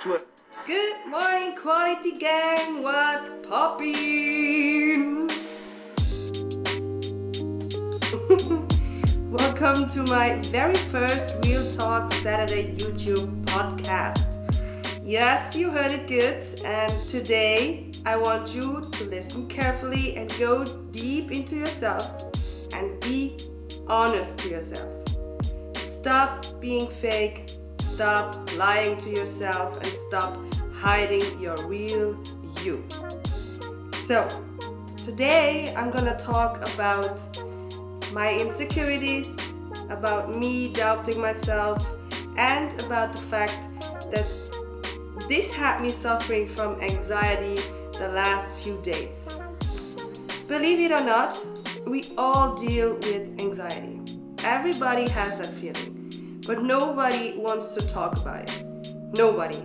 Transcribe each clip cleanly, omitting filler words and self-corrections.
to it. Good morning, Quality Gang. What's poppin'? Welcome to my very first Real Talk Saturday YouTube podcast. Yes, you heard it good. And today I want you to listen carefully and go deep into yourselves and be honest to yourselves. Stop being fake. Stop lying to yourself and stop hiding your real you. So, today I'm gonna talk about my insecurities, about me doubting myself, and about the fact that this had me suffering from anxiety the last few days. Believe it or not, we all deal with anxiety. Everybody has that feeling, but nobody wants to talk about it. Nobody.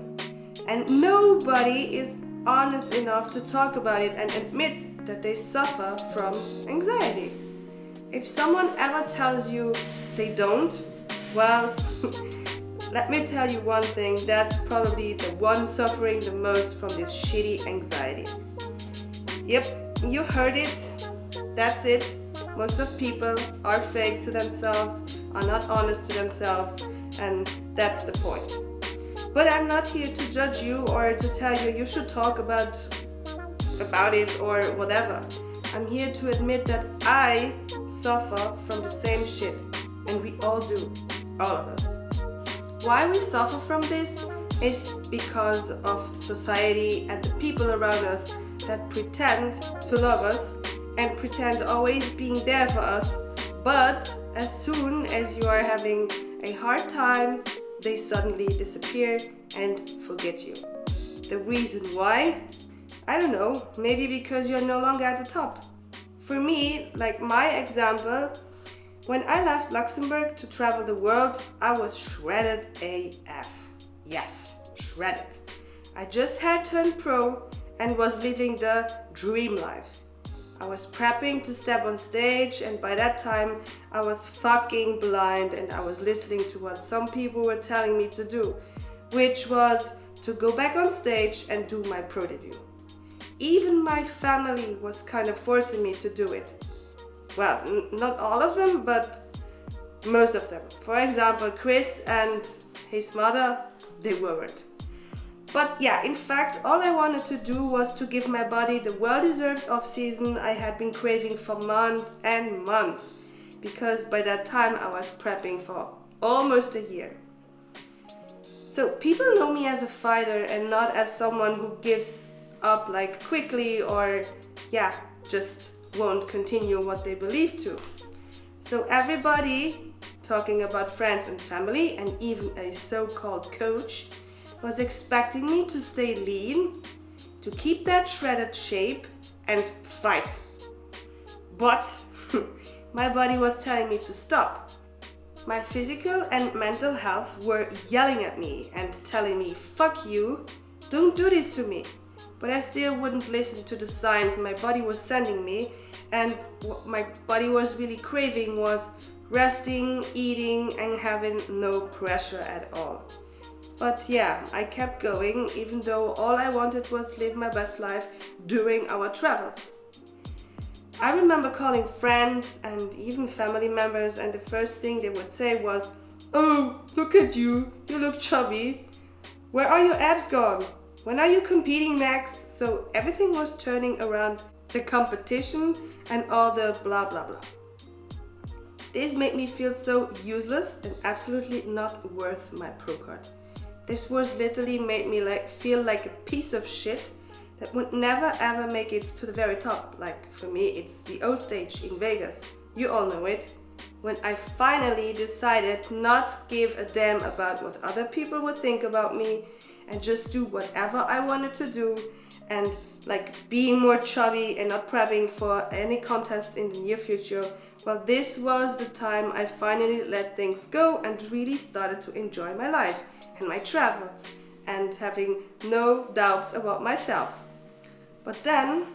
And nobody is honest enough to talk about it and admit that they suffer from anxiety. If someone ever tells you they don't, well, let me tell you one thing, that's probably the one suffering the most from this shitty anxiety. Yep, you heard it. That's it. Most of people are fake to themselves, are not honest to themselves, and that's the point. But I'm not here to judge you or to tell you you should talk about it or whatever. I'm here to admit that I suffer from the same shit, and we all do, all of us. Why we suffer from this is because of society and the people around us that pretend to love us and pretend always being there for us, but as soon as you are having a hard time, they suddenly disappear and forget you. The reason why? I don't know, maybe because you're no longer at the top. For me, like my example, when I left Luxembourg to travel the world, I was shredded AF. Yes, shredded. I just had turned pro and was living the dream life. I was prepping to step on stage, and by that time I was fucking blind and I was listening to what some people were telling me to do, which was to go back on stage and do my pro debut. Even my family was kind of forcing me to do it. Well, not all of them, but most of them. For example, Chris and his mother, they weren't. But yeah, in fact, all I wanted to do was to give my body the well-deserved off-season I had been craving for months and months, because by that time I was prepping for almost a year. So people know me as a fighter and not as someone who gives up like quickly or just won't continue what they believe to. So everybody, talking about friends and family and even a so-called coach, was expecting me to stay lean, to keep that shredded shape and fight. But my body was telling me to stop. My physical and mental health were yelling at me and telling me, fuck you, don't do this to me. But I still wouldn't listen to the signs my body was sending me, and what my body was really craving was resting, eating, and having no pressure at all. But yeah, I kept going, even though all I wanted was live my best life during our travels. I remember calling friends and even family members, and the first thing they would say was, "Oh, look at you, you look chubby. Where are your abs gone? When are you competing next?" So everything was turning around the competition and all the blah blah blah. This made me feel so useless and absolutely not worth my pro card. This was literally made me feel like a piece of shit that would never ever make it to the very top. Like for me, it's the O stage in Vegas. You all know it. When I finally decided not give a damn about what other people would think about me and just do whatever I wanted to do, and like being more chubby and not prepping for any contest in the near future, well, this was the time I finally let things go and really started to enjoy my life and my travels and having no doubts about myself. But then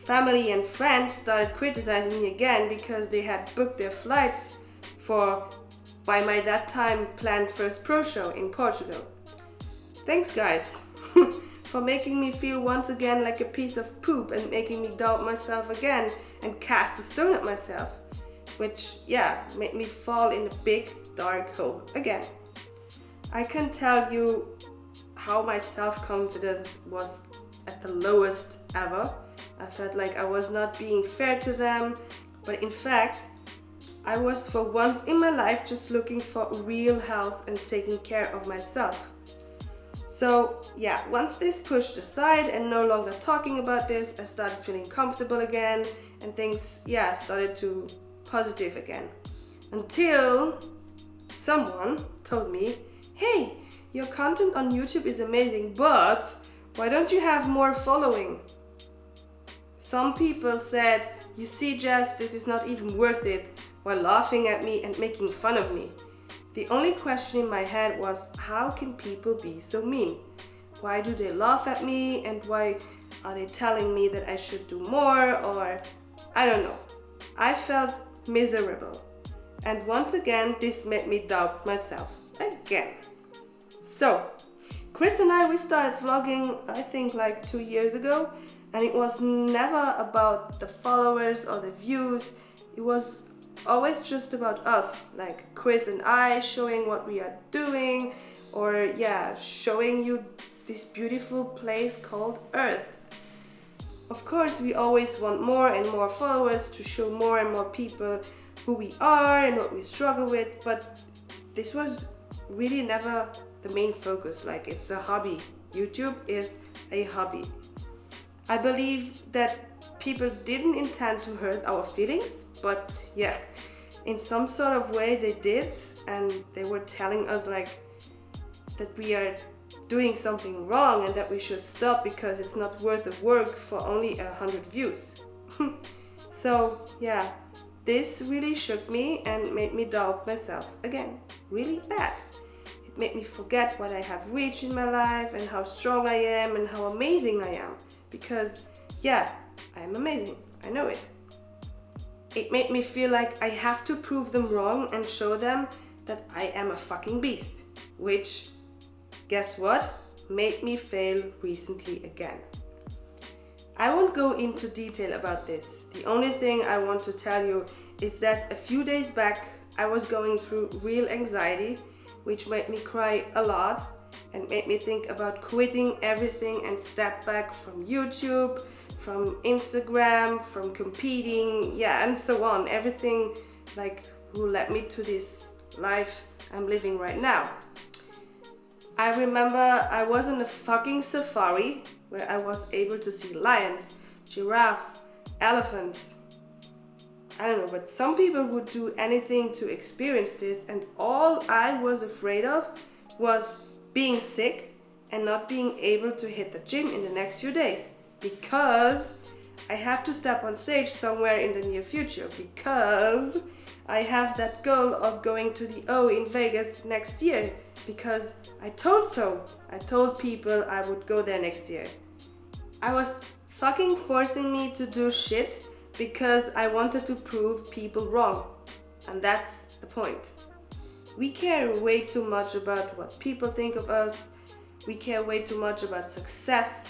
family and friends started criticizing me again because they had booked their flights for by my that time planned first pro show in Portugal. Thanks guys for making me feel once again like a piece of poop and making me doubt myself again and cast a stone at myself, which made me fall in a big dark hole again. I can tell you how my self-confidence was at the lowest ever. I felt like I was not being fair to them, but in fact I was for once in my life just looking for real health and taking care of myself. So once this pushed aside and no longer talking about this, I started feeling comfortable again and things started to positive again. Until someone told me, hey, your content on YouTube is amazing, but why don't you have more following? Some people said, you see Jess, this is not even worth it, while laughing at me and making fun of me. The only question in my head was, how can people be so mean? Why do they laugh at me and why are they telling me that I should do more, or I don't know. I felt miserable. And once again, this made me doubt myself again. So, Chris and I, we started vlogging, I think like 2 years ago, and it was never about the followers or the views. It was always just about us, like Chris and I showing what we are doing, or showing you this beautiful place called Earth. Of course, we always want more and more followers to show more and more people who we are and what we struggle with, but this was really never the main focus. Like, it's a hobby. YouTube is a hobby. I believe that people didn't intend to hurt our feelings, but in some sort of way they did, and they were telling us like that we are doing something wrong and that we should stop because it's not worth the work for only 100 views. So this really shook me and made me doubt myself again, really bad. It made me forget what I have reached in my life and how strong I am and how amazing I am, because I am amazing, I know it. It made me feel like I have to prove them wrong and show them that I am a fucking beast, which, guess what, made me fail recently again. I won't go into detail about this. The only thing I want to tell you is that a few days back I was going through real anxiety, which made me cry a lot and made me think about quitting everything and step back from YouTube, from Instagram, from competing, and so on. Everything like who led me to this life I'm living right now. I remember I was in a fucking safari where I was able to see lions, giraffes, elephants. I don't know, but some people would do anything to experience this, and all I was afraid of was being sick and not being able to hit the gym in the next few days, because I have to step on stage somewhere in the near future, because I have that goal of going to the O in Vegas next year, because I told so. I told people I would go there next year. I was fucking forcing me to do shit because I wanted to prove people wrong, and that's the point. We care way too much about what people think of us. We care way too much about success.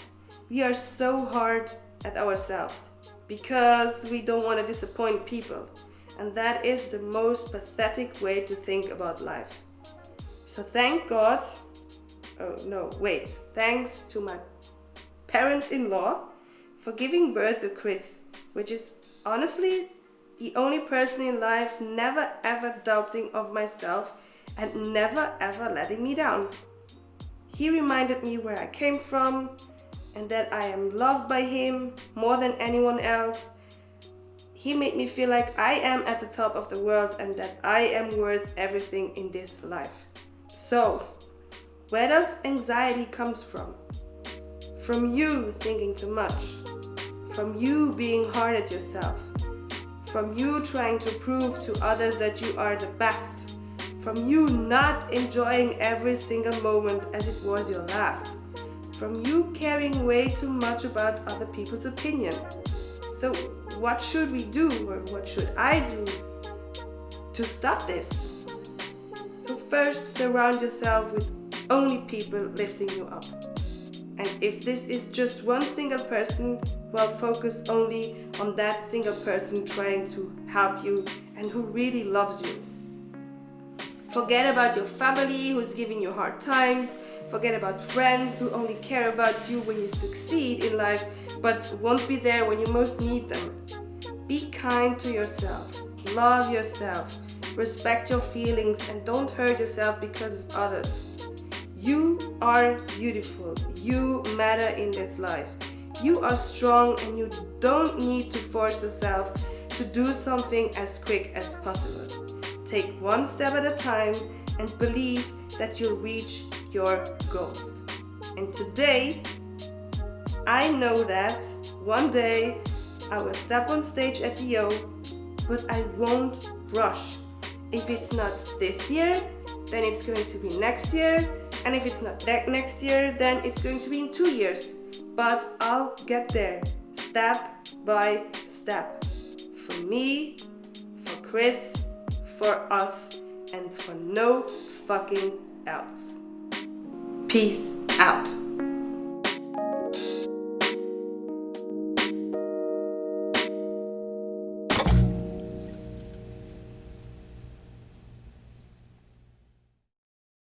We are so hard at ourselves because we don't want to disappoint people. And that is the most pathetic way to think about life. So thank God, thanks to my parents-in-law for giving birth to Chris, which is honestly the only person in life never ever doubting of myself and never ever letting me down. He reminded me where I came from and that I am loved by him more than anyone else. He made me feel like I am at the top of the world and that I am worth everything in this life. So, where does anxiety comes from? From you thinking too much. From you being hard at yourself. From you trying to prove to others that you are the best. From you not enjoying every single moment as it was your last. From you caring way too much about other people's opinion. So what should we do, or what should I do to stop this? So first, surround yourself with only people lifting you up. And if this is just one single person, well, focus only on that single person trying to help you and who really loves you. Forget about your family who's giving you hard times. Forget about friends who only care about you when you succeed in life, but won't be there when you most need them. Be kind to yourself. Love yourself. Respect your feelings and don't hurt yourself because of others. You are beautiful. You matter in this life. You are strong and you don't need to force yourself to do something as quick as possible. Take one step at a time and believe that you'll reach your goals. And today, I know that one day I will step on stage at the O, but I won't rush. If it's not this year, then it's going to be next year. And if it's not next year, then it's going to be in 2 years. But I'll get there, step by step. For me, for Chris, for us, and for no fucking else. Peace out.